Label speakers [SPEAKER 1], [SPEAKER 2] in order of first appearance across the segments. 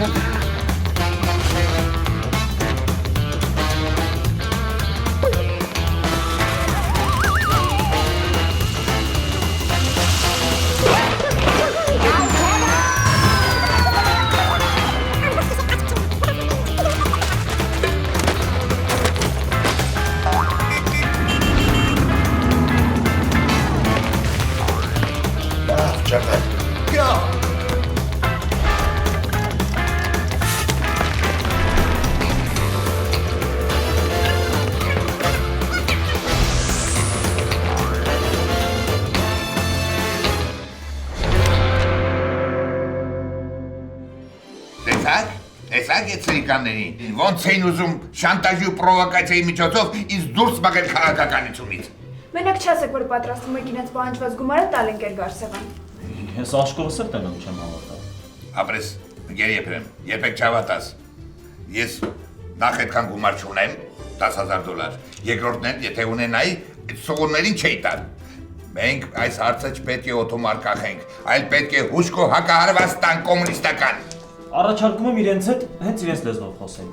[SPEAKER 1] Տեսակ ոնց էին ուզում շանտաժի ու պրովոկացիայի միջոցով ինձ դուրս մղել քաղաքականությունից։
[SPEAKER 2] Մենակ չասեք, որ պատրաստվում եք իրենց պահանջված գումարը տալ ընկեր Գարսևան։
[SPEAKER 3] Ես աշկովս էլ տենամ չեմ հավատալ։
[SPEAKER 1] Ապրես, գեր Եփրեմ, երբեք չհավատաս։ Ես նախ այդքան գումար չունեմ, $10,000։ Երկրորդն էլ, եթե ունենայի, այդ սողուններին չէի տալ։ Մենք այս հարցը չպետք է օթոմար կախենք, այլ պետք է հուշկո հակահարված տան կոմունիստական։
[SPEAKER 3] Առաջարկում եմ իրենց հետ հենց իրենց լեզվով խոսենք։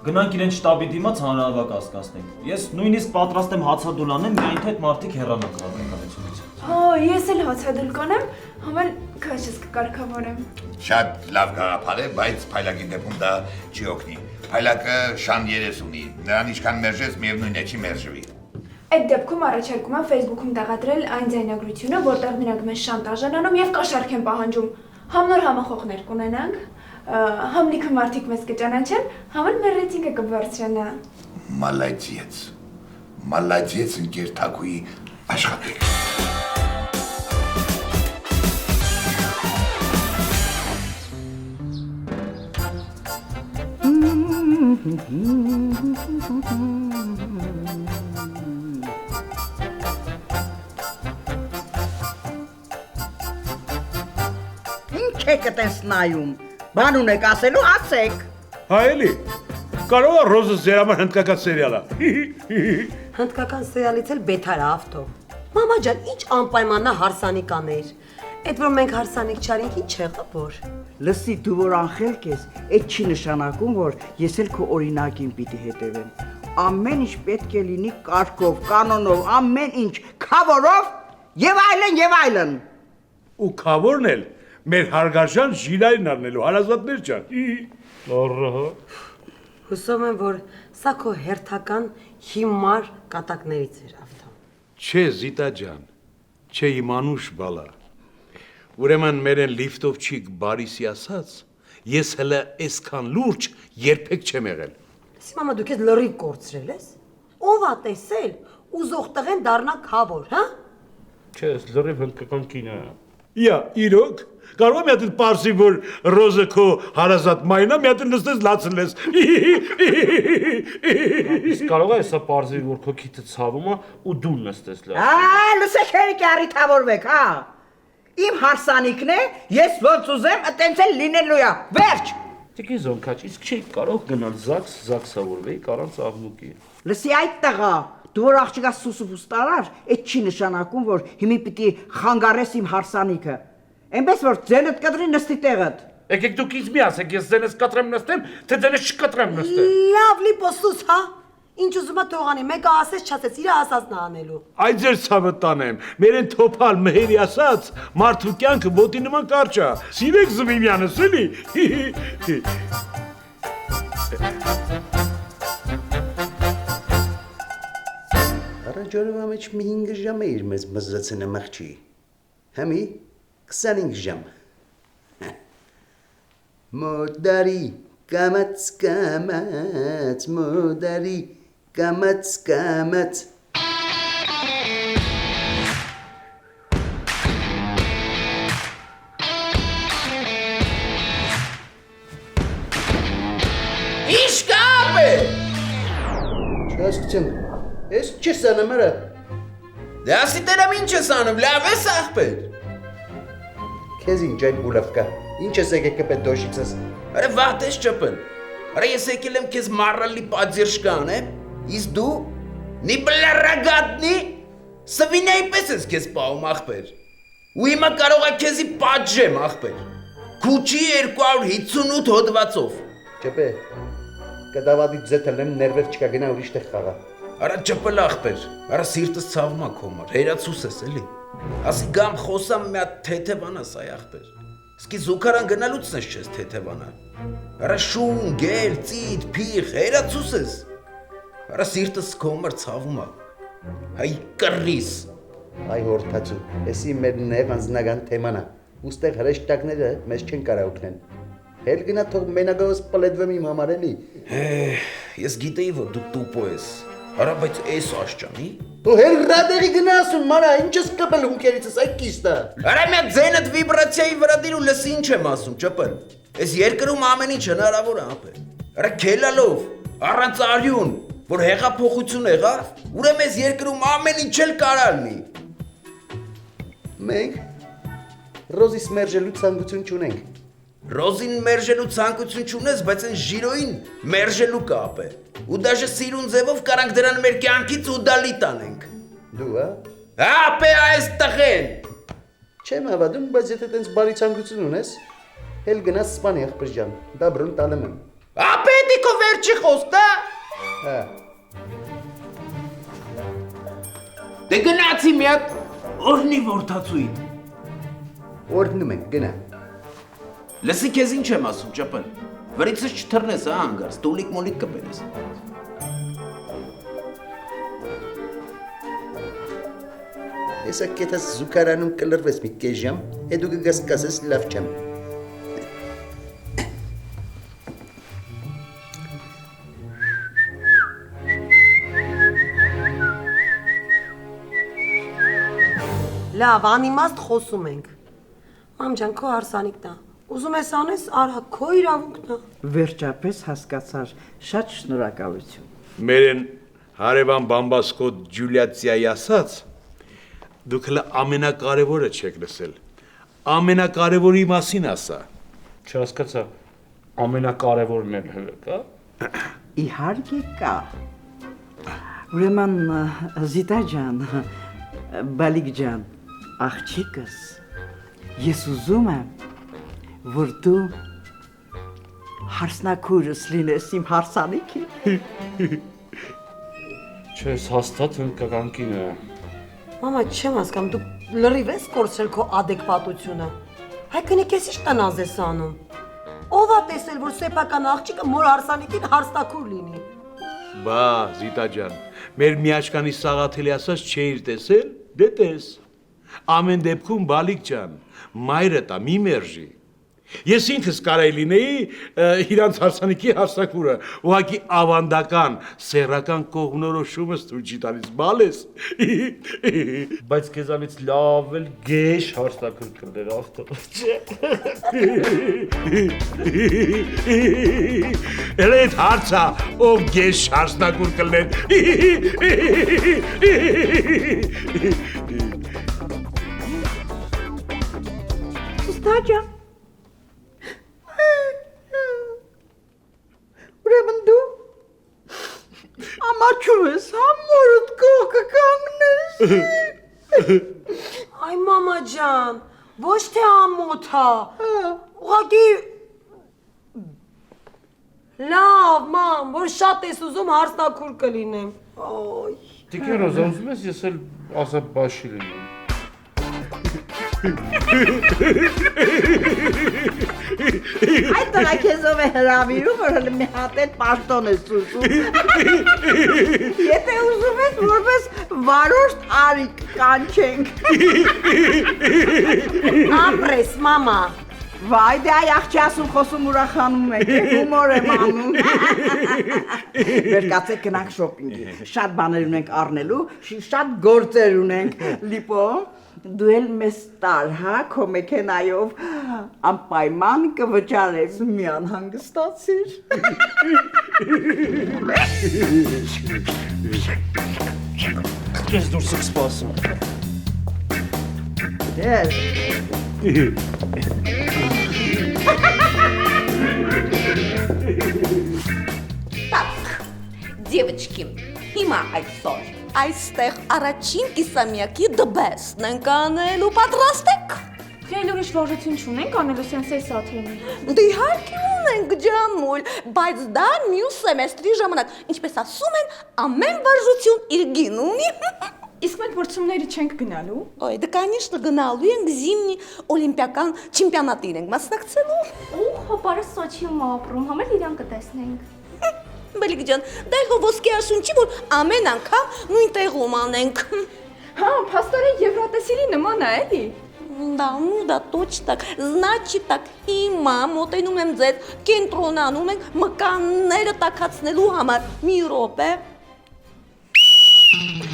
[SPEAKER 3] Գնանք իրենց շտաբի դիմաց հանրահավաք կազմենք։ Ես նույնիսկ պատրաստ եմ հացադուլ անեմ, միայն թե այդ մարդիկ հեռանան քաղաքականությունից։
[SPEAKER 2] Հա, ես էլ հացադուլ կանեմ, համել քաշս կկարգավորեմ։
[SPEAKER 1] Շատ լավ գաղափար է, բայց փայլակի դեպքում դա չի օգնի։ Փայլակը շան երես ունի, նրան ինչքան մերժես, միևնույն է չի մերժվի։
[SPEAKER 2] Այդ դեպքում առաջարկում եմ Facebook-ում տեղադրել այն ձայնագրությունը, որտեղ նրանք մեզ շանտաժ են անում եւ կաշառք են պահանջում։ Համ նոր համախոհներ կունենանք, համ լիքը մարդիկ մեզ կճանաչեն, համ էլ մեր ռեյտինգը կբարձրանա։ Մալադյեց
[SPEAKER 1] ընկեր Թակուի աշխատեք։
[SPEAKER 4] Ինչ եք այդպես նայում, բան ունեք ասելու, ասեք։
[SPEAKER 5] Հա էլի, կարող է Ռոզը ձեր համար հնդկական սերիալ է։
[SPEAKER 6] Հնդկական սերիալից էլ բեթար է ավտո։ Մամա ջան, ինչ անպայմանա հարսանիք աներ։ Այդ որ մենք հարսանիք չարինք, ինչ եղավ որ։
[SPEAKER 4] Լսի, դու որ անխելք ես, այդ չի նշանակում, որ ես էլ քո օրինակին պիտի հետևեմ։ Ամեն ինչ պետք է լինի կարգով, կանոնով, ամեն ինչ քավորով եւ այլն եւ այլն։
[SPEAKER 5] Ու քավորն էլ մեր հարգարժան ժիրայրն առնելու հարազատներ ջան։ Առահա։
[SPEAKER 6] Հուսով եմ, որ սա քո հերթական հիմար կատակներից էր ավտո։
[SPEAKER 5] Չէ, Զիտա ջան, չէ իմանուշ բալա։ Ուրեմն մերեն լիֆտով չիկ բարիսի ասած, ես հələ այսքան լուրջ երբեք չեմ եղել։
[SPEAKER 6] Սի մամա դու քեզ լրիվ կորցրել ես։ Ով ա տեսել ուզող տղեն դառնա քավոր, հա։
[SPEAKER 5] Չէ, լրիվ հնդկական կին է։ Իա, իրոք, կարող եմ յատել պարսի, որ Ռոզը քո հարազատ մայնա, մի յատել նստես լացնես։
[SPEAKER 7] Իսկ կարող է սա պարզի, որ քո քիթը ցավում է ու դու նստես լավ։
[SPEAKER 4] Լսեք հերիք առիթավորվեք, հա։ Իմ հարսանիքն է, ես ոնց ուզեմ, այտենց էլ լինելու է, վերջ։
[SPEAKER 7] Տիկի Զոնքաչ, իսկ չի կարող գնալ զաքսավորվեի առանց աղմուկի։
[SPEAKER 4] Լսի այդ տղա, դու որ աղջիկա սուսուփուս տարար, այդ չի նշանակում, որ հիմի պիտի խանգարես իմ հարսանիքը։ Այնպես որ ձենդ կտրի նստի տեղդ։
[SPEAKER 7] Եկեք դուք ինձ մի ասեք, ես ձենս կտրեմ նստեմ, թե ձենս չկտրեմ նստեմ։
[SPEAKER 6] Լավ լիպոսուս, հա։ Ինչ ուզում է թողանի, մեկը ասես չասես, իր ասածն է անելու։
[SPEAKER 5] Այ ձեր ցավը տանեմ, մերեն թոփալ մեհերի ասած, մարդու կյանքը ոտի նման կարճ է։ Սիրեք զմիմյանս էլի։
[SPEAKER 8] Առաջորովա մեջ մի 5 ժամ է իր մեզ մզրացնը մղջի։ Համի 25 ժամ։ Մոդարի, կամաց, մոդարի, կամաց։
[SPEAKER 9] Ինչ կապ է։
[SPEAKER 8] Չասկցեմ, ես չես անում արա։
[SPEAKER 9] Դե ասի տերամ ինչ ես անում, լավ ես աղբեր։
[SPEAKER 8] Քեզ ինչ այդ բուլավկա, ինչ ես եկեք կպետ դոշիցս։
[SPEAKER 9] Արա վաղտ ես ճպն, արա ես եկել եմ քեզ մարալի պատձիրշկա անեմ, իսկ դու նի բլարագատնի սվինայի պես ես քեզ պահում աղբեր, ու հիմա կարող է քեզի պատժեմ աղբեր, Քուչի 258 հոդվածով։
[SPEAKER 8] Ջեպե, կդավադի ձետելեմ ներվեր չկա գնա ուրիշ տեղ խաղա։
[SPEAKER 9] Արա ճպլ ախպեր, արա սիրտս ցավում ա քոմար, հերացուս ես էլի։ Ասի գամ խոսամ մի հատ թեթևանաս այ ախպեր։ Սկի զուգարան գնալուց ես չես թեթևանալ։ Արա շուն, գել, ծիտ, փիղ, հերացուս ես։ Արա սիրտս քոմար ցավում ա։ Հայ կռիս։
[SPEAKER 8] Այ հորթացու, էսի մեր նեղ անձնական թեմանա։ Ուստեղ հրեշտակները մեզ չեն կարա օգնեն։ Հել գնա թող մենակովս պլետվեմ իմ համար էլի։
[SPEAKER 9] Ես գիտեի, որ դու տուպո ես։ Արա բայց էս աշճանի։
[SPEAKER 8] Դու հել ռադերի գնա ասում, մանա, ինչ ես կպել հունքերիցս այդ կիստա։
[SPEAKER 9] Արա մի ձենդ վիբրացիայի վրա դիր ու լսի ինչ եմ ասում, ճպլ։ Էս երկրում ամեն ինչ հնարավոր է ապե։ Արա քելալով, առանց արյուն, որ հեղափոխություն եղավ, ուրեմն էս երկրում ամեն ինչ էլ կարալնի։
[SPEAKER 8] Մենք Ռոզիս մերժելու ցանկություն չունենք։
[SPEAKER 9] Ռոզին մերժելու ցանկություն չունես, բայց այն ժիրոին մերժելու կապ է։ Ու դաժե սիրուն ձևով կարանք դրան մեր կյանքից ու դալի տանենք։
[SPEAKER 8] Դու, հա։
[SPEAKER 9] Ապե այս տղեն։
[SPEAKER 8] Չեմ հավատում, բայց եթե տենց բարի ցանկություն ունես, հել գնաս սպանի ախպեր ջան, դաբրուն տալեմ եմ։
[SPEAKER 9] Ապե դիքո վերջի խոստա։
[SPEAKER 8] Հա։
[SPEAKER 9] Դե գնացի մի հատ օրնի որդացուին։
[SPEAKER 8] Օրհնում ենք, գնա։
[SPEAKER 9] Լսի քեզ ինչ եմ ասում, ճպն։ Վրիցս չթռնես, հա, անգարս, տուլիկ մոլիկ կբերես։
[SPEAKER 8] Հեսա կետաս զուգարանում կլրվես մի կես ժամ, հետո կգաս կասես լավ չեմ։
[SPEAKER 6] Լավ, անիմաստ խոսում ենք։ Մամ ջան, քո հարսանիքն է։ Ուզում ես անես, արա, քո իրավունքն է։
[SPEAKER 4] Վերջապես հասկացար, շատ շնորհակալություն։
[SPEAKER 5] Մերեն հարևան բամբասկո Ջուլիացիայի ասած, դուք հլը ամենակարևորը չեք լսել։ Ամենակարևորի մասին ասա։
[SPEAKER 7] Չհասկացա, ամենակարևորն էլ հələ կա։
[SPEAKER 4] Իհարկե կա։ Ուրեմն Զիտա ջան, Բալիկ ջան, աղջիկս, ես ուզում եմ, որ դու հարսնակուրս լինես իմ հարսանիքի։
[SPEAKER 7] Չես հաստատ ընկականքին է։
[SPEAKER 6] Մամա, չեմ հասկանում, դու լրիվ ես կորցրել քո adekvatությունը։ Հայ կնիկ ես ինչ տնազ ես անում։ Ով է տեսել, որ սեփական աղջիկը մոր հարսանիքին հարստակուր լինի։
[SPEAKER 5] Բա, Զիտա ջան, մեր միաչկանի Սաղաթելի ասած չէիր տեսել, դե տես։ Ամեն դեպքում Բալիկ ջան, մայրը տա մի մերժի։ Ես ինքս կարայի լինեի իրանց հարսանիքի հարսակուրը, ուղղակի ավանդական, սեռական կողմնորոշումս դու չի տալիս, բալես։
[SPEAKER 7] Բայց քեզանից լավ էլ գեշ հարստակր կներ ավտո։
[SPEAKER 5] Էլ այդ հարցա, ով գեշ հարսնակուր կլներ։
[SPEAKER 4] Զիտա ջան, ուրեմն դու ամաչում ես, համորդ կողքը կանգնես։
[SPEAKER 6] Այ մամա ջան, ոչ թե ամոթ է։ Ուղղակի լավ, մամ, որ շատ ես ուզում հարստակուր կլինեմ։ Այ
[SPEAKER 7] Տիկե Ռոզա, ուզում ես ես էլ ասաբաշի լինեմ։
[SPEAKER 4] Այդ տղա քեզով է հրավիրում, որ հələ մի հատ էլ պաշտոն ես ուզում։ Եթե ուզում ես, որպես վարորդ արիկ կանչենք։
[SPEAKER 6] ապրես, մամա։
[SPEAKER 4] Վայ, դե այ աղջի ասում խոսում ուրախանում եք, հումոր եմ անում։ Վեր կացեք գնանք շոպինգի, շատ բաներ ունենք առնելու, շատ գործեր ունենք, լիպո, դու էլ մեզ տար, հա, քո մեքենայով անպայման կվճարես, մի անհանգստացիր։
[SPEAKER 7] Ես դուրս եք սպասում։
[SPEAKER 4] Դեր,
[SPEAKER 10] Девочки, հիմա այսօր այստեղ առաջին կիսամյակի դբեսն ենք անելու պատրաստ եք։
[SPEAKER 2] Խելուրի դժվարություն չունենք անելու սենսեյ սաթրենի։
[SPEAKER 10] Դե իհարկե ունենք ջամուլ, բայց դա մյուս սեմեստրի ժամանակ, ինչպես ասում են, ամեն վարժություն իր գին ունի։
[SPEAKER 2] Իսկ մենք որցումների չենք գնալու։
[SPEAKER 10] Ой, да конечно գնալու ենք զիմնի օլիմպիական չեմպիոնատին ենք մասնակցելու։
[SPEAKER 2] Ու հոբարը Սոչիում ապրում, համել իրան կտեսնենք։
[SPEAKER 10] Բալիկ ջան, դա իհո ոսկե աշունչի, որ ամեն անգամ նույն տեղում անենք։
[SPEAKER 2] Հա, փաստորեն Եվրատեսիլի նման է, էլի։
[SPEAKER 10] Да, ну да, точно так. Значит так, հիմա մոտենում եմ ձեզ, կենտրոնանում ենք մկանները տաքացնելու համար։ Մի րոպե։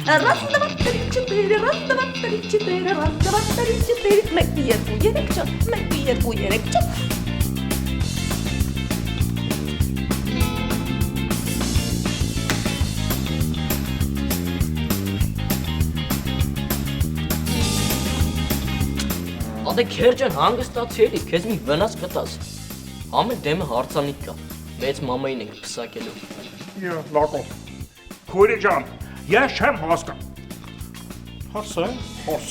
[SPEAKER 10] Раз, два, три, четыре, раз, два, три, четыре, раз, два, три, четыре. Մեկ, երկու, երեք, չորս, մեկ, երկու, երեք, չորս։
[SPEAKER 11] Ադե քերջան հանգստացի էլի, քեզ մի վնաս կտաս։ Ամեն դեմը հարցանիք կա, մեծ մամային ենք պսակելու։
[SPEAKER 7] Լակո։ Քույրի ջան, ես չեմ հասկանում։ Հոս։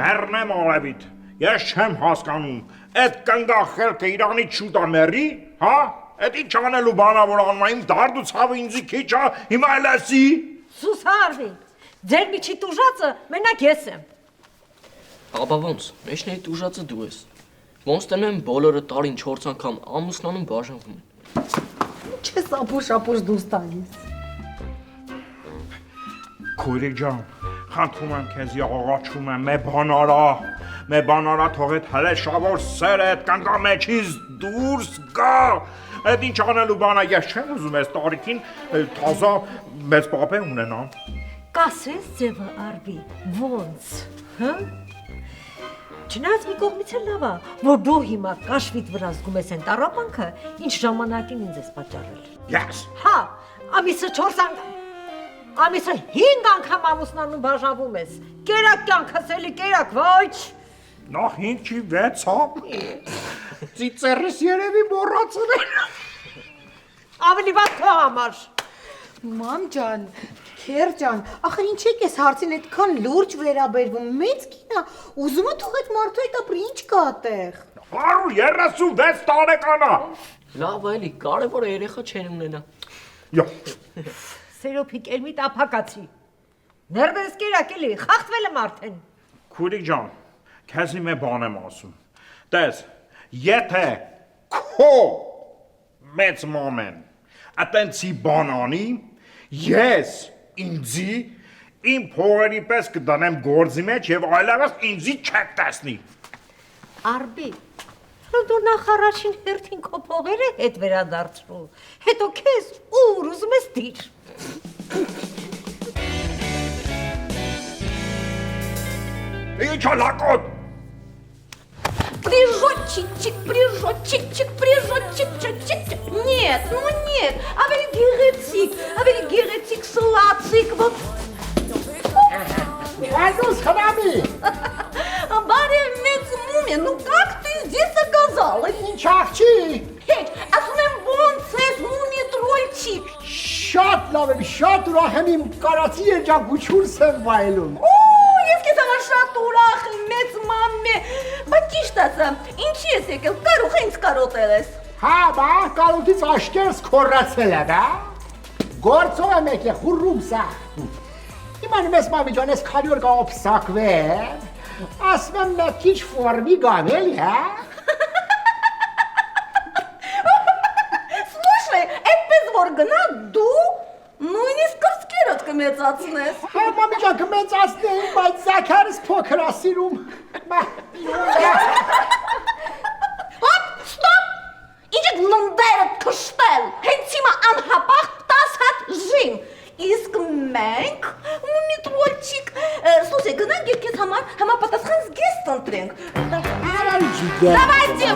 [SPEAKER 7] Մեռնեմ արևիդ, ես չեմ հասկանում։ Այդ կնգախելքը Իրանից շուտ է մեռի, հա? Այդ ինչ անելու բանա որ անում եմ դարդ ու ցավը ինձի քիչ է, հիմա էլ ասի։
[SPEAKER 6] Սուս Արվի, ձեր միջի տուժածը մենակ ես եմ։
[SPEAKER 11] Աբա ոնց, մեջնեի ուժածը դու ես։ Ոնց տենեմ բոլորը տարին 4 անգամ ամուսնանում բաժանվում են։
[SPEAKER 6] Չես ապուշ դուս տալիս։
[SPEAKER 7] Քույրիկ ջան, խնդրում եմ քեզ աղաղակում եմ, մե բանարա թող այդ հրեշավոր սերը այդ կանգա մեջից դուրս գա։ Այդ ինչ անելու բանա, ես չեմ ուզում այս տարիքին թազա մեծ պապե ունենամ։
[SPEAKER 6] Կասես ձևը Արվի, ոնց, հա? Չնայած մի կողմից էլ լավ է, որ դու հիմա կաշվիտ վրա զգում ես այն տառապանքը, ինչ ժամանակին ինձ ես պատճառել։
[SPEAKER 7] Ես։
[SPEAKER 6] Հա, ամիսը 4 անգամ, ամիսը 5 անգամ ամուսնանում բաժանվում ես։ Կերակ կյանքս էլի կերակ, ոչ։
[SPEAKER 7] Նախ 5-ի 6 հա։ Ծիծերս երևի մոռացել եմ։
[SPEAKER 6] Ավելի վատ քո համար։
[SPEAKER 12] Մամ ջան, քեր ջան, ախր ինչ եք ես հարցին այդքան լուրջ վերաբերվում, մեծ կին է, ուզում է թող այդ մարդու հետ ապրի, ինչ կա այդտեղ։
[SPEAKER 7] 136 տարեկան է։
[SPEAKER 11] Լավ էլի, կարևորը երեխա չեն ունենա։
[SPEAKER 7] Յո։
[SPEAKER 6] Սերոփիկ էլ մի տափակացի։ Ներվես կերակ էլի, խախտվել եմ արդեն։
[SPEAKER 7] Քուրիկ ջան, քեզ մի բան եմ ասում։ Տես, եթե քո մեծ մամեն այտենցի բան անի, ես ինձի իմ փողերի պես կդանեմ գործի մեջ եւ այլևս ինձի չեք տեսնի։
[SPEAKER 6] Արբի, դու նախ առաջին հերթին քո փողերը հետ վերադարձրու, հետո քեզ ուր ուզում ես դիր։
[SPEAKER 7] Ինչա լակոտ։
[SPEAKER 10] Прижжет чик-чик, прижжет чик-чик, прижжет чик-чик-чик. Нет, ну нет, авери герецик, сладцик, вот.
[SPEAKER 12] Айдус, храми!
[SPEAKER 10] Баре муми, ну как ты здесь оказалась?
[SPEAKER 12] Չաղջի,
[SPEAKER 10] Հեչ, ասում եմ ոնց ես մումի տրոլչիկ։
[SPEAKER 12] շատ լավ եմ, շատ ուրախ եմ իմ կարացի երջանկությունս եմ վայելում։
[SPEAKER 10] Ես քեզ համար շատ ուրախ եմ, մեծ մամմե։ Բայց ճիշտ ասա, ինչի ես եկել, կարող ինձ կարոտել ես։
[SPEAKER 12] Հա, բա, կարոտից աշկերս քորացել է, բա։ Գործով եմ եկել, խուրում սա։ Իման մեզ մամի ջան, ես քանի օր կարող պսակվեմ, ասում եմ մեկ քիչ ֆորմի գանել, հա։
[SPEAKER 10] Слушай, այդպես որ գնա դու նույնիսկ կրծքերդ կմեծացնես։
[SPEAKER 12] Հա, մամի ջան, կմեծացնեի, բայց զաքարս փոքր է սիրում։
[SPEAKER 10] Հոպ, ստոպ։ Ինչ եք ննդերդ քշտել։ Հենց հիմա անհապաղ 10 հատ ժիմ։ Իսկ մենք մումի տրոլչիկ, слушай, գնանք եւ քեզ համար համապատասխան զգեստ ընտրենք։ Давайте։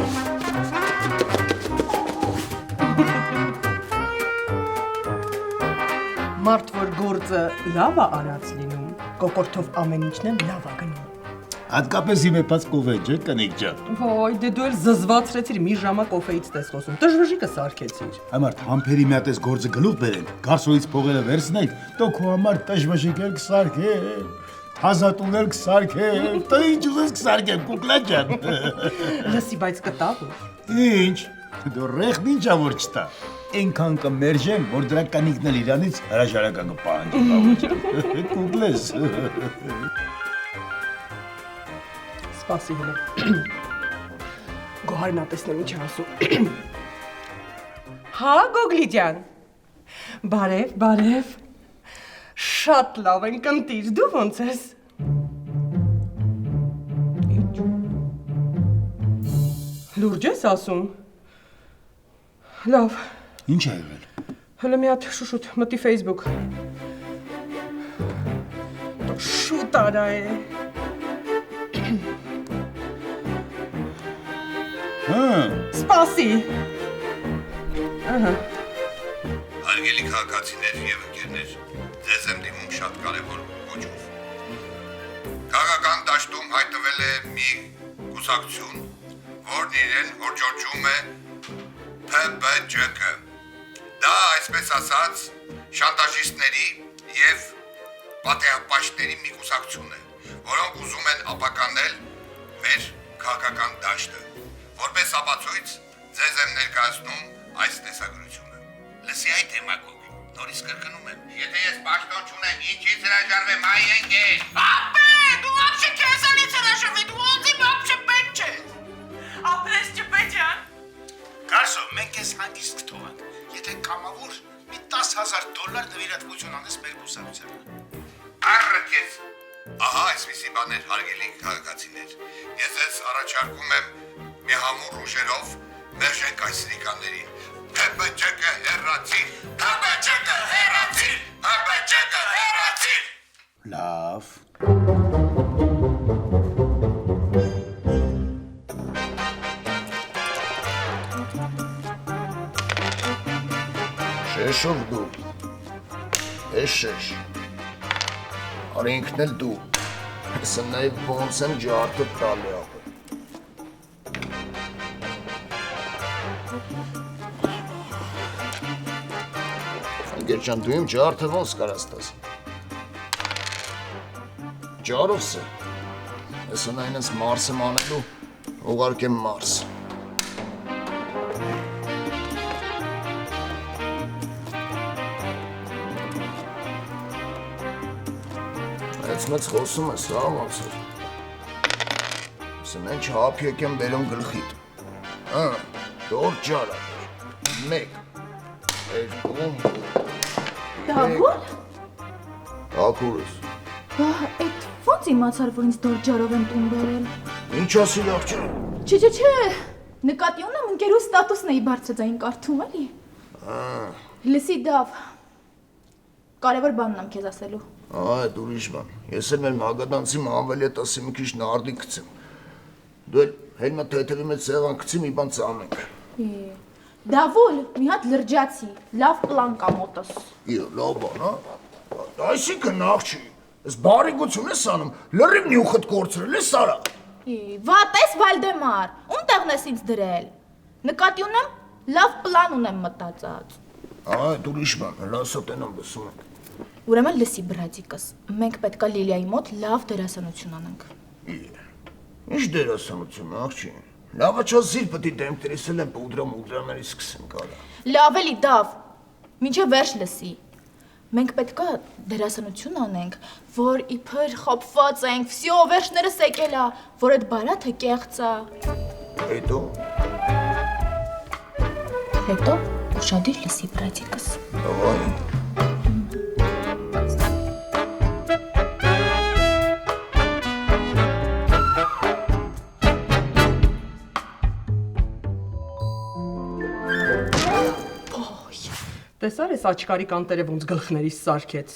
[SPEAKER 13] Մարդ որ գործը լավ է արած լինում, կոկորթով ամեն ինչն էլ լավ է գնում։
[SPEAKER 14] Հատկապես իմեպած կովեջ է կնիկ ջան։
[SPEAKER 13] Ոյ, դե դու էլ զզվացրեցիր մի ժամա կոֆեից տես խոսում, տժվժիկը սարքեցիր։
[SPEAKER 14] Համարդ համբերի մի հատ էս գործը գլուխ բերենք, գարսոից փողերը վերցնենք, տո քո համար տժվժիկ էլ կսարքենք։ հազատունել կսարքեմ, տա ինչ ուզես կսարքեմ, կուկլա ջան։
[SPEAKER 13] Լսի, բայց կտա որ։
[SPEAKER 14] Ինչ, դու ռեխն ինչա որ չտա։ Այնքան կմերժեմ, որ դրա կանիկն էլ իրանից հրաժարական կպահանջի, բաբա ջան։ Կուկլես։
[SPEAKER 13] Սպասի հենց։ Գոհարն ատեսնեմ ինչ ասում։ Հա, Գոգլի ջան։ Բարև։ Շատ լավ ենք ընտիր, դու ոնց ես։ Ինչ։ Լուրջ ես ասում։ Լավ։
[SPEAKER 14] Ինչ է եղել։
[SPEAKER 13] Հələ մի հատ շուշուտ մտի Facebook։ Շուտ արա է։
[SPEAKER 14] Հա։
[SPEAKER 13] Սպասի։ Ահա։
[SPEAKER 1] Հարգելի քաղաքացիներ եւ ընկերներ, ձեզ եմ դիմում շատ կարևոր ոճով։ Քաղաքական դաշտում հայտնվել է մի կուսակցություն, որն իրեն հորջորջում է ՓԲՃԿ։ Դա, այսպես ասած, շանտաժիստների եւ պատեհապաշտների մի կուսակցություն է, որոնք ուզում են ապականել մեր քաղաքական դաշտը։ Որպես ապացույց ձեզ եմ ներկայացնում այս տեսագրությունը։ Լսի այդ դեմագոգ, նորից կրկնում եմ, եթե ես պաշտոն չունեմ, ինչից հրաժարվեմ, այ ընկեր։
[SPEAKER 10] Ապե, դու вообще քեզանից հրաժարվի, դու ոնց вообще պետք չէ։ Ապրես չպետյան։
[SPEAKER 15] Կարսո, մենք ես հանգիստ կթողանք, եթե կամավոր մի $10,000 նվիրատվություն անես մեր կուսակցությանը։
[SPEAKER 1] Առը քեզ։ Ահա այսպիսի բաներ, հարգելի քաղաքացիներ։ Ես ձեզ առաջարկում եմ մի համուր ուժերով մերժենք այս սրիկաններին։ ՓԲՃԿ հեռացիր, ՓԲՃԿ հեռացիր, ՓԲՃԿ հեռացիր։
[SPEAKER 14] Լավ։
[SPEAKER 8] Շեշով դու։ Ես շեշ։ Արի ինքն էլ դու։ Հեսը նաև ոնց եմ ջարդը տալի աղը։ Ընկեր ջան, դու իմ ջարդը ոնց կարաս տաս։ Ջարով սը։ Հեսը նայնս մարս եմ անելու, ուղարկեմ մարս։ Մեծ խոսում ես, հա, ոնց էր։ Սնեն չհապ եկեմ բերում գլխիդ։ Հա, դոր ջարա։ 1, 2,
[SPEAKER 2] Դավոլ։
[SPEAKER 8] Ակուրս։
[SPEAKER 2] Բա, այդ ոնց իմացար, որ ինձ դորջարով են տուն բերել։
[SPEAKER 8] Ինչ ասիլ աղջան։
[SPEAKER 2] Չէ, նկատի ունեմ ընկերու ստատուսն էի բարձրաձայն կարդում, էլի։ Լսի Դավ, կարևոր բանն եմ քեզ ասելու։
[SPEAKER 8] Այդ ուրիշ բան։ Ես էլ մեր Մագադանցի մանվել հետ ասի մի քիչ նարդի գցեմ։ Դու էլ հենմա թեթևի մեջ սեղան գցի մի բան ծանենք։
[SPEAKER 2] Դավոլ, մի հատ լրջացի, լավ պլան կա մոտս։
[SPEAKER 8] Լավ բան, հա։ Այսինքն աղջի, ես բարեգություն ես անում, լրիվ նյուխդ կորցրել ես արա։
[SPEAKER 2] Վատես Վալդեմար, ո՞ւնտեղն ես ինձ դրել։ Նկատի ունեմ, լավ պլան ունեմ մտածած։
[SPEAKER 8] Այդ ուրիշ բան, հլասոտ են ամբսում ենք։
[SPEAKER 2] Ուրեմն լսի բրադիկս, մենք պետքա Լիլիայի մոտ լավ դերասանություն անենք։
[SPEAKER 8] Ինչ դերասանություն, աղջի։ Լավա չասիր պետք է դեմքերիս էլ են պուդրա-մուդրաների սկսենք արա։
[SPEAKER 2] Լավ էլի Դավ, մինչև վերջ լսի։ Մենք պետքա դերասանություն անենք, որ իբր խոփված ենք, վсё, վերջներս եկել է, որ այդ բարաթը կեղծ է։ Հետո ուշադիր լսի բրադիկս։
[SPEAKER 8] Давай։
[SPEAKER 13] Տեսար ես աչքարի կանտերը ոնց գլխներիս սարքեց։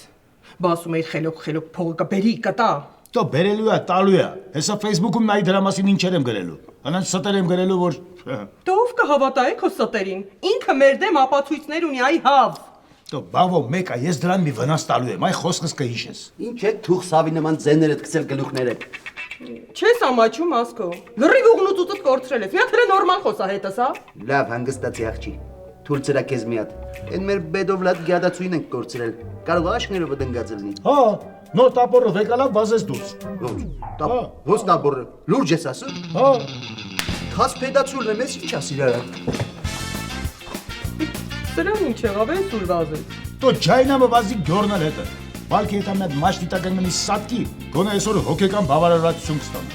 [SPEAKER 13] Բա ասում էի խելոք փողը կբերի, կտա։
[SPEAKER 14] Դո բերելու է, տալու է։ Հեսա Facebook-ում նայի դրա մասին ինչեր եմ գրելու։ Անանց ստեր եմ գրելու, որ
[SPEAKER 13] Դու ով կհավատա է քո ստերին։ Ինքը մեր դեմ ապացույցներ ունի, այ հավ։
[SPEAKER 14] Դո բավո մեկա, ես դրան մի վնաս տալու եմ, այ խոսքս կհիշես։
[SPEAKER 16] Ինչ է թուղ սավի նման ձեներդ գցել գլուխները։
[SPEAKER 13] Չես ամաչում ասկո։ Լրիվ ուղնուծուծդ կորցրել ես։ Մի հատ հələ նորմալ խոսա հետս, հա։
[SPEAKER 16] Լավ, հանգստացի աղջի։ Թույլ ծրա քեզ մի հատ։ Այն մեր բեդով լատ գյադացույն ենք կորցրել։ Կարող է աշներով դնգած լինի։
[SPEAKER 14] Հա, Նոր տապորը եկալավ վազես դուրս։
[SPEAKER 8] Ո՞նց տապորը։ Լուրջ ես ասում։
[SPEAKER 14] Հա։
[SPEAKER 8] Քաս փեդացուլն եմ, ես ինչ ասիր արա։
[SPEAKER 13] Սրան ինչ եղավ է սուր վազեց։
[SPEAKER 14] То ջայնամը վազի գորնել հետը։ Բալքի հետ ամենად մաշտիտական մնի սատկի, գոնե այսօր հոգեկան բավարարվածություն կստանա։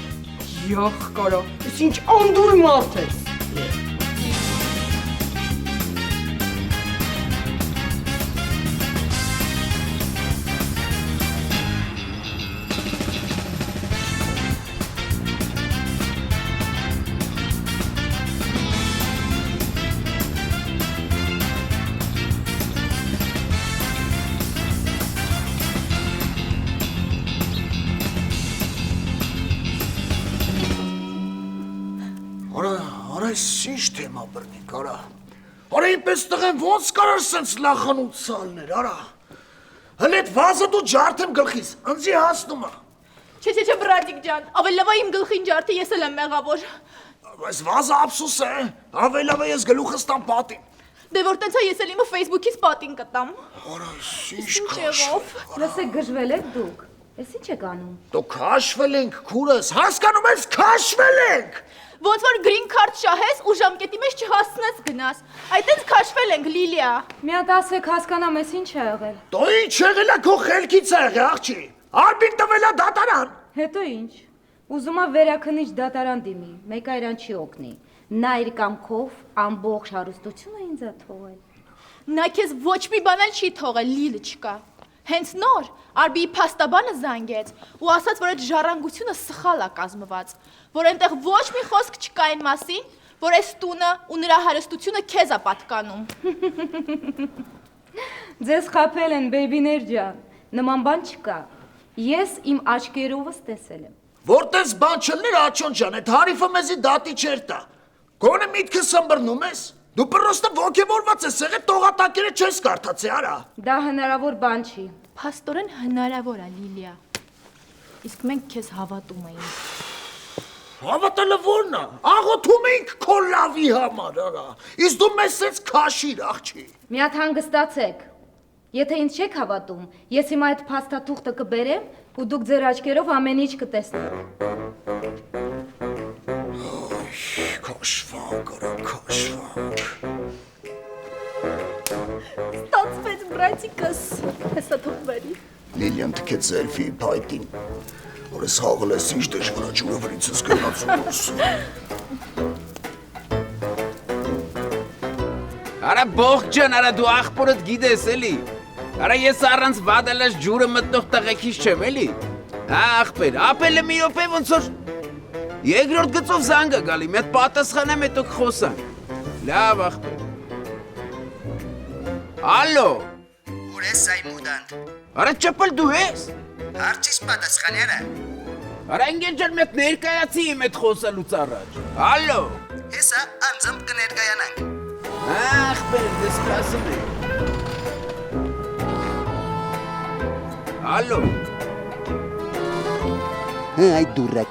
[SPEAKER 13] Յախ կարա, ես ինչ անդուր մարդ ես։
[SPEAKER 15] Արա, այս ինչ թեմա բռնի, կարա։ Արա, ինպես տղեն ոնց կարար սենց լախանուց սալներ, արա։ Հələ այդ վազը դու ջարդեմ գլխիս, ընձի հասնում է։
[SPEAKER 10] Չէ, բրադիկ ջան, ավելի լավ է իմ գլխին ջարդը, ես էլ եմ մեղավոր։
[SPEAKER 15] Այս վազը ափսուս է, ավելի լավ է ես գլուխս տամ պատին։
[SPEAKER 10] Դե որ տենց է ես էլ իմը Facebook-ից պատին կտամ։
[SPEAKER 15] Արա, ինչ
[SPEAKER 10] եղավ։
[SPEAKER 17] Լսեք գժվել եք դուք։ Էս ինչ եք անում։
[SPEAKER 15] Դու քաշվել ենք, քուրս, հասկանում ես, քաշվել ենք։
[SPEAKER 10] Ոնց որ green card շահես ու ժամկետի մեջ չհասցնես գնաս։ Այդտենց քաշվել ենք, Լիլիա։
[SPEAKER 17] Մի հատ ասեք հասկանամ էս ինչ է եղել։
[SPEAKER 15] Դու ինչ եղել է քո խելքից է եղել, աղջի։ Արբին տվել է դատարան։
[SPEAKER 17] Հետո ինչ։ Ուզում է վերաքնիչ դատարան դիմի, մեկ այրան չի օգնի։ Նա իր կամքով ամբողջ հարստությունը ինձ է թողել։
[SPEAKER 10] Նա քեզ ոչ մի բան էլ չի թողել, Լիլիչկա։ Հենց նոր Արբիի փաստաբանը զանգեց ու ասաց, որ այդ ժառանգությունը սխալ է կազմված, որ այնտեղ ոչ մի խոսք չկա այն մասին, որ այս տունը ու նրա հարստությունը քեզ է պատկանում։
[SPEAKER 17] Ձեզ խաբել են, բեյբիներ ջան։ Նման բան չկա։ Ես իմ աչքերովս տեսել եմ։
[SPEAKER 15] Որտես բան չլներ Աչոն ջան, այդ հարիֆը մեզի դատի չեր տա։ Գոնե միտքս ըմբռնում ես։ Դու պրոստը ոգևորված ես եղել, տողատակերը չես կարդացի, արա։
[SPEAKER 17] Դա հնարավոր բան չի։
[SPEAKER 10] Փաստորեն հնարավոր է, Լիլիա։ Իսկ մենք քեզ հավատում էինք։
[SPEAKER 15] Հավատալը ո՞րն է։ Աղոթում էինք քո լավի համար, արա։ Իսկ դու մեզ սենց քաշիր, աղջի։
[SPEAKER 17] Մի հատ հանգստացեք։ Եթե ինձ չեք հավատում, ես հիմա այդ փաստաթուղթը կբերեմ ու դուք ձեր աչքերով ամեն ինչ կտեսնեք։
[SPEAKER 15] Քաշվանք, արա, քաշվանք։
[SPEAKER 10] Ստացվեց, բրատիկս։ Հեսա թող բերի։
[SPEAKER 15] Լիլիան թքեց զելֆի փայտին։ Որ ես հաղել ես ինչ դժվար է ջուրը վրից ես գնացում դուրս։
[SPEAKER 9] Արա բողջ ջան, արա դու աղբորդ գիտես էլի։ Արա ես առանց վադալած ջուրը մտնող տղեկից չեմ էլի։ Հա աղբեր, ապելը մի րոպե ոնց որ երկրորդ գծով զանգ է գալի, մի հատ պատասխանեմ հետո կխոսանք։ Լավ աղբեր։ Ալո։
[SPEAKER 4] Ուր ես Սայմուդան։
[SPEAKER 9] Արա ճպլ դու ես։
[SPEAKER 4] Հարցիս պատասխաները։
[SPEAKER 9] Արա ընկեր ջան, մի հատ ներկայացի իմ այդ խոսալուց առաջ։ Ալո։
[SPEAKER 4] Հեսա անձամբ կներկայանանք։
[SPEAKER 9] Աղբեր, դες սպասում եմ։ Ալո։
[SPEAKER 8] Հա, այդ դուրակ։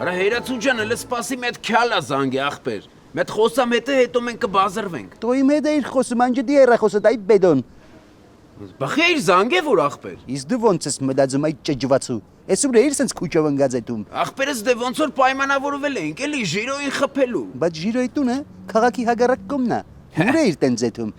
[SPEAKER 9] Արա հերացու ջան, հələ սպասի մի հատ քյալա զանգի աղբեր։ Մի հատ խոսամ հետո մենք կբազրվենք։
[SPEAKER 8] Դու իմ հետ էիր խոսում, անջդի երախոսը դայ բեդոն։
[SPEAKER 9] Բախի իր զանգ է որ աղբեր։
[SPEAKER 8] Իսկ դու ոնց ես մտածում այդ ճջվածու։ Այսօր էիր սենց քուչով ընկած այդում։
[SPEAKER 9] Աղբերս դե ոնց որ պայմանավորվել ենք, էլի ժիրոյին խփելու։
[SPEAKER 8] Բայց ժիրոյի տունը քաղաքի հագարակ կողմն է։ Ուր էիր տենց այդում։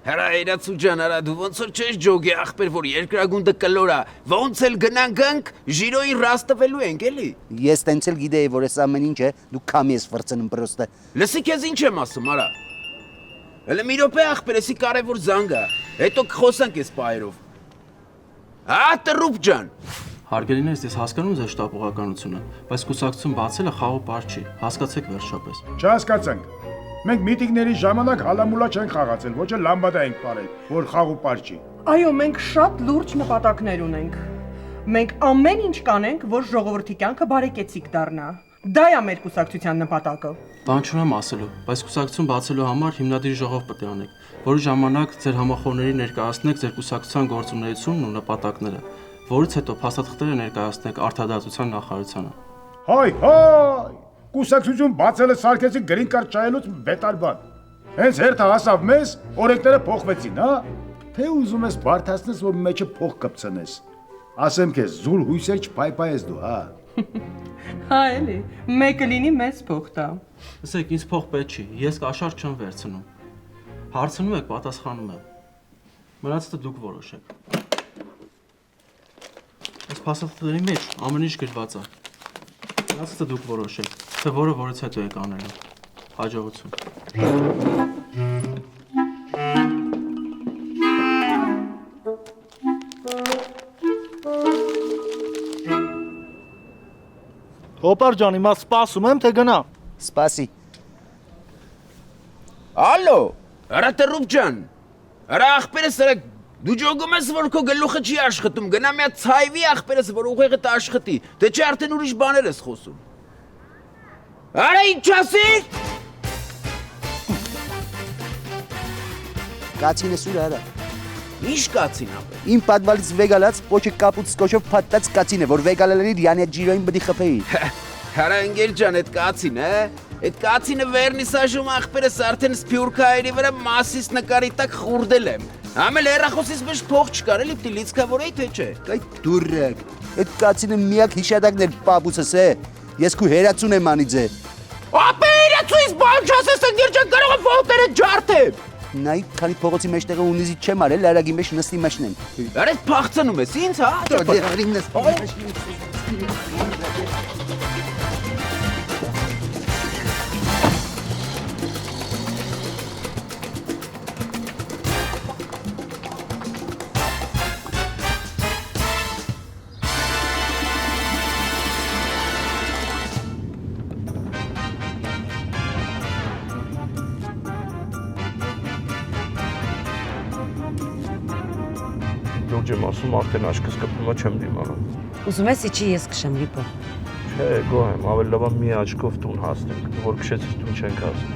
[SPEAKER 9] Հələ հերացու ջան, արա դու ոնց որ չես ջոգի աղբեր, որ երկրագունդը կլորա։ Ոնց էլ գնանք ժիրոյին ռաստվելու ենք, էլի։
[SPEAKER 8] Ես տենց էլ գիտեի, որ այս ամեն ինչը դու քամի ես վրցնում պրոստը։
[SPEAKER 9] Լսի քեզ ինչ եմ ասում, արա։ Հələ մի րոպե աղբեր, էսի կարևոր զանգ է։ Հետո կխոսանք այս պայերով։ Հա, տրուփ ջան։
[SPEAKER 18] Հարգելիներս, ես հասկանում ձեր շտապողականությունը, բայց կուսակցություն բացելը խաղու պար չի, հասկացեք վերջապես։
[SPEAKER 14] Չհասկացանք։ Մենք միտինգների ժամանակ հալամուլա չենք խաղացել, ոչ էլ լամբադա ենք πάρել, որ խաղու պար չի։
[SPEAKER 13] Այո, մենք շատ լուրջ նպատակներ ունենք։ Մենք ամեն ինչ կանենք, որ ժողովրդի կյանքը բարեկեցիկ դառնա։ Դա է մեր կուսակցության նպատակը։
[SPEAKER 18] Բան չունեմ ասելու, բայց կուսակցություն բացելու համար հիմնադիրի ժողով պետք է անեք, որի ժամանակ ձեր համախոհների ներկայացնեք ձեր կուսակցության գործունեությունն ու նպատակները, որից հետո փաստաթղթերը ներկայացնեք արդարադատության նախարարությանը։
[SPEAKER 14] Հայ, կուսակցություն բացելը սարքեցի գրին կարդ ճայելուց բետար բան։ Հենց հերթը հասավ մեզ, օրենքները փոխվեցին, հա։ Թե ուզում ես բարդացնես, որ մեջը փող կպցնես։ Ասեմ քեզ, զուր հույսեր չփայփայես դու, հա։
[SPEAKER 13] Հա էլի, մեկը լինի մեծ փող տա։
[SPEAKER 18] Ասեք, ինձ փող պետք չի, ես կաշառք չեմ վերցնում։ Հարցնում եք, պատասխանում եմ։ Մնացածը դուք որոշեք։ Այս փաստաթղթերի մեջ ամեն ինչ գրված է։ Մնացածը դուք որոշեք, թե որը որից հետո եք անելու։ Հաջողություն։
[SPEAKER 19] Հոպար ջան, հիմա սպասում եմ, թե գնա։
[SPEAKER 16] Սպասի։
[SPEAKER 9] Ալո, արա տրուփ ջան։ Արա ախպերս արա դու ջոգում ես որ քո գլուխը չի աշխատում, գնա մի հատ ցայվի ախպերս որ ուղեղը աշխատի, դե չէ արդեն ուրիշ բաներ ես խոսում։ Արա ինչ ասիր։
[SPEAKER 16] Կացինը սուր արա։
[SPEAKER 9] Ինչ կացին ապե։
[SPEAKER 16] Իմ պատվալից վեգալած պոչը կապուց կոշով փաթած կացին է, որ վեգալալերի Դիանի ջիրոին բդի խփեի։
[SPEAKER 9] Արա ընկեր ջան, այդ կացին, այդ կացինը վերնիսաժում ախպերս արդեն սփյուռքայերի վրա մասիս նկարի տակ խուրդել եմ։ Ամել հեռախոսից մեջ փող չկար, էլի պիտի լիցքավորեի թե չէ։
[SPEAKER 16] Կայ դուրակ։ Այդ կացինը միակ հիշադակն էր պապուցս է։ Ես քու հերացուն եմ անի ձե։
[SPEAKER 9] Ապե հերացույց բան չասես, ընկեր ջան, կարող եմ ոտերը ջարդեմ։
[SPEAKER 16] Նայ, քանի փողոցի մեջտեղը ունիզի չեմ արել, լարագի մեջ նստի մաշնեմ։
[SPEAKER 9] Արա փախցնում ես ինձ, հա։
[SPEAKER 16] Դե արին նստի։
[SPEAKER 5] Լուրջ եմ ասում, արդեն աչքս կպնում է չեմ դիմանում։
[SPEAKER 6] Ուզում ես իջի ես քշեմ լիպո։
[SPEAKER 5] Չէ, գոհ եմ, ավելի լավ է մի աչքով տուն հասնենք, որ քշեցից տուն չենք հասնի։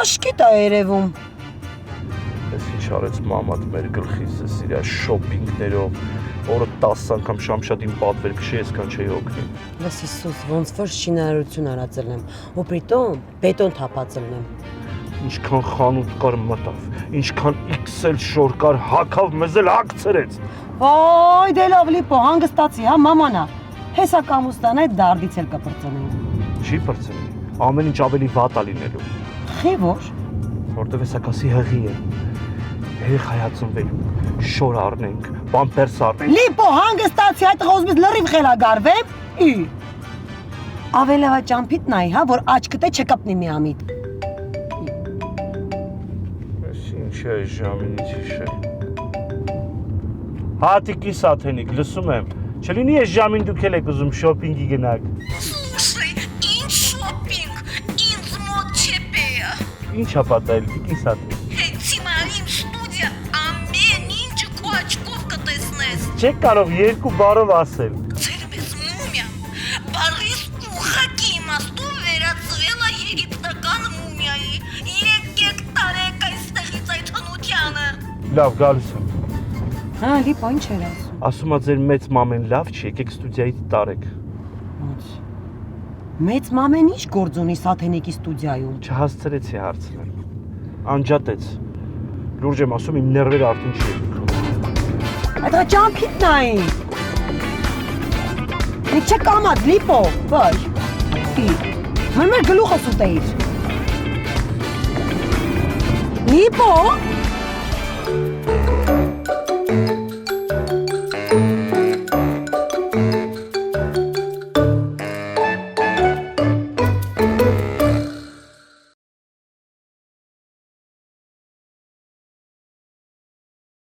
[SPEAKER 6] Աշկիտ է երևում։
[SPEAKER 5] Ես ինչ արեց մամատ մեր գլխից, ես իրա շոփինգներով, օրը 10 անգամ շամշադին պատվեր քշի, այսքան չէի օգնի։
[SPEAKER 6] Լս Իսուս, ոնց որ շինարարություն արածել եմ, ու պրիտոմ բետոն թափածել եմ։
[SPEAKER 5] Ինչքան խանութ կար մտավ, ինչքան XL շոր կար հակավ մեզ էլ հակցրեց։
[SPEAKER 6] Ոյ, դե լավ լիպո, հանգստացի, հա, մամանա։ Հեսա կամուստան այդ դարդից էլ կպրծնենք։
[SPEAKER 5] Չի պրծնի, ամեն ինչ ավելի վատ է լինելու։
[SPEAKER 6] Խի որ։
[SPEAKER 5] Որտև հեսակասի հղի է։ Հեղ հայացնվելու, շոր առնենք, պամպերս առնենք։
[SPEAKER 6] Լիպո, հանգստացի, այդ խոսքից լրիվ խելագարվեմ։ Ի։ Ավելավա ճամփիտ նայ, հա, որ աչքդ է չկպնի միամիտ։
[SPEAKER 5] Ինչ է ժամինից հիշել։ Հատիկի սաթենիկ, լսում եմ, չլինի ես ժամին դուք էլ եք ուզում շոպինգի գնաք։
[SPEAKER 10] Слушай, ինչ շոպինգ, ինձ մոտ չեպեա։
[SPEAKER 5] Ինչ է պատահել, տիկի սաթենիկ։
[SPEAKER 10] Հենց հիմա իմ ստուդիա ամեն ինչը քո աչքով կտեսնես։
[SPEAKER 5] Չեք կարող երկու բառով ասել։
[SPEAKER 10] Ձեր մեզ մումիա, բարիս ուղղակի իմաստով վերածվել է եգիպտական մումիայի։ Եկեք տարեք այստեղից այդ հնությանը։
[SPEAKER 5] Լավ, գալիս եմ։
[SPEAKER 6] Հա, լիպո, ինչ էր ասում։
[SPEAKER 5] Ասում է ձեր մեծ մամեն լավ չի, եկեք ստուդիայից տարեք։
[SPEAKER 6] Ոնց։ Մեծ մամեն ինչ գործ ունի Սաթենիկի ստուդիայում։
[SPEAKER 5] Չհասցրեցի հարցնել։ Անջատեց։ Լուրջ եմ ասում, իմ ներվերը արդեն չի եկում։
[SPEAKER 6] Այդ ճամփիթն է։ Ինչ չկամած, լիպո, վայ։ Մեր գլուխը սուտեիր։ Լիպո։